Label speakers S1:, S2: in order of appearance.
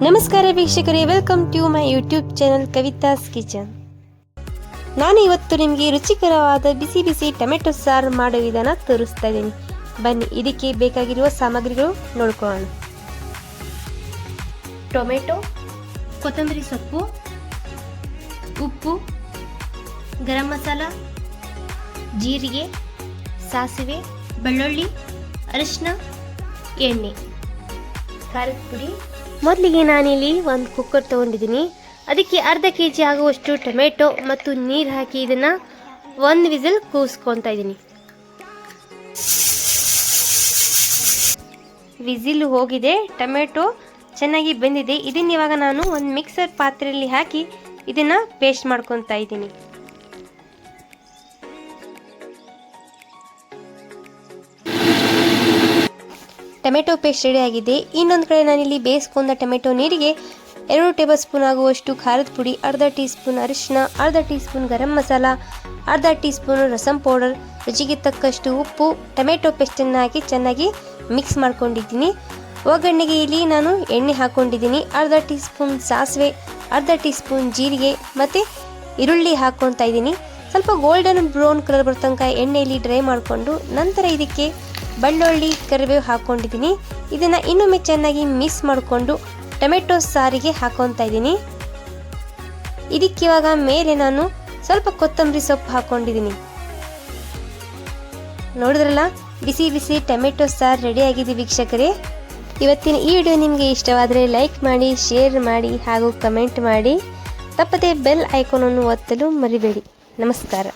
S1: ನಮಸ್ಕಾರ ವೀಕ್ಷಕರೇ, welcome to my YouTube channel Kavitha's kitchen. ನಾನು ಇವತ್ತು ನಿಮಗೆ ರುಚಿಕರವಾದ ಬಿಸಿ ಬಿಸಿ ಟೊಮೆಟೊ ಸಾರು ಮಾಡೋ ವಿಧಾನ ತೋರಿಸ್ತಾ ಇದ್ದೀನಿ. ಬನ್ನಿ, ಇದಕ್ಕೆ ಬೇಕಾಗಿರುವ ಸಾಮಗ್ರಿಗಳು ನೋಡ್ಕೊಳ್ಳೋಣ. ಟೊಮೆಟೊ, ಕೊತ್ತಂಬರಿ ಸೊಪ್ಪು, ಉಪ್ಪು, ಗರಂ ಮಸಾಲ, ಜೀರಿಗೆ, ಸಾಸಿವೆ, ಬೆಳ್ಳುಳ್ಳಿ, ಅರಿಶಿನ, ಎಣ್ಣೆ, ಖಾರದ ಪುಡಿ. ಮೊದಲಿಗೆ ನಾನಿಲ್ಲಿ ಒಂದು ಕುಕ್ಕರ್ ತೊಗೊಂಡಿದ್ದೀನಿ. ಅದಕ್ಕೆ ಅರ್ಧ kg ಆಗುವಷ್ಟು ಟೊಮೆಟೊ ಮತ್ತು ನೀರು ಹಾಕಿ ಇದನ್ನು ಒಂದು ವಿಸಿಲ್ ಕೂಗಿಸ್ಕೊತಾ ಇದ್ದೀನಿ. ವಿಸಿಲ್ ಹೋಗಿದೆ, ಟೊಮೆಟೊ ಚೆನ್ನಾಗಿ ಬೆಂದಿದೆ. ಇದನ್ನ ಇವಾಗ ನಾನು ಒಂದು ಮಿಕ್ಸರ್ ಪಾತ್ರೆಯಲ್ಲಿ ಹಾಕಿ ಇದನ್ನು ಪೇಸ್ಟ್ ಮಾಡ್ಕೊತಾ ಇದ್ದೀನಿ. ಟೊಮೆಟೊ ಪೇಸ್ಟ್ ರೆಡಿ ಆಗಿದೆ. ಇನ್ನೊಂದು ಕಡೆ ನಾನಿಲ್ಲಿ ಬೇಯಿಸ್ಕೊಂಡ ಟೊಮೆಟೊ ನೀರಿಗೆ 2 ಟೇಬಲ್ ಸ್ಪೂನ್ ಆಗುವಷ್ಟು ಖಾರದ ಪುಡಿ, ಅರ್ಧ ಟೀ ಸ್ಪೂನ್ ಅರಿಶಿನ, ಅರ್ಧ ಟೀ ಸ್ಪೂನ್ ಗರಂ ಮಸಾಲ, ಅರ್ಧ ಟೀ ಸ್ಪೂನ್ ರಸಂ ಪೌಡರ್, ರುಚಿಗೆ ತಕ್ಕಷ್ಟು ಉಪ್ಪು, ಟೊಮೆಟೊ ಪೇಸ್ಟನ್ನು ಹಾಕಿ ಚೆನ್ನಾಗಿ ಮಿಕ್ಸ್ ಮಾಡ್ಕೊಂಡಿದ್ದೀನಿ. ಒಗ್ಗರಣೆಗೆ ಇಲ್ಲಿ ನಾನು ಎಣ್ಣೆ ಹಾಕ್ಕೊಂಡಿದ್ದೀನಿ. ಅರ್ಧ ಟೀ ಸ್ಪೂನ್ ಸಾಸಿವೆ, ಅರ್ಧ ಟೀ ಸ್ಪೂನ್ ಜೀರಿಗೆ ಮತ್ತು ಈರುಳ್ಳಿ ಹಾಕ್ಕೊತಾ ಇದ್ದೀನಿ. ಸ್ವಲ್ಪ ಗೋಲ್ಡನ್ ಬ್ರೌನ್ ಕಲರ್ ಬರೋ ತನಕ ಎಣ್ಣೆಯಲ್ಲಿ ಡ್ರೈ ಮಾಡಿಕೊಂಡು ನಂತರ ಇದಕ್ಕೆ ಬೆಳ್ಳುಳ್ಳಿ, ಕರಿಬೇವು ಹಾಕ್ಕೊಂಡಿದ್ದೀನಿ. ಇದನ್ನು ಇನ್ನೊಮ್ಮೆ ಚೆನ್ನಾಗಿ ಮಿಕ್ಸ್ ಮಾಡಿಕೊಂಡು ಟೊಮೆಟೊ ಸಾರಿಗೆ ಹಾಕ್ಕೊತಾ ಇದ್ದೀನಿ. ಇದಕ್ಕೆ ಇವಾಗ ಮೇಲೆ ನಾನು ಸ್ವಲ್ಪ ಕೊತ್ತಂಬರಿ ಸೊಪ್ಪು ಹಾಕ್ಕೊಂಡಿದ್ದೀನಿ. ನೋಡಿದ್ರಲ್ಲ, ಬಿಸಿ ಬಿಸಿ ಟೊಮೆಟೊ ಸಾರು ರೆಡಿ ಆಗಿದೆ ವೀಕ್ಷಕರೇ. ಇವತ್ತಿನ ಈ ವಿಡಿಯೋ ನಿಮಗೆ ಇಷ್ಟವಾದರೆ ಲೈಕ್ ಮಾಡಿ, ಶೇರ್ ಮಾಡಿ ಹಾಗೂ ಕಮೆಂಟ್ ಮಾಡಿ. ತಪ್ಪದೆ ಬೆಲ್ ಐಕಾನನ್ನು ಒತ್ತಲು ಮರಿಬೇಡಿ. ನಮಸ್ಕಾರ.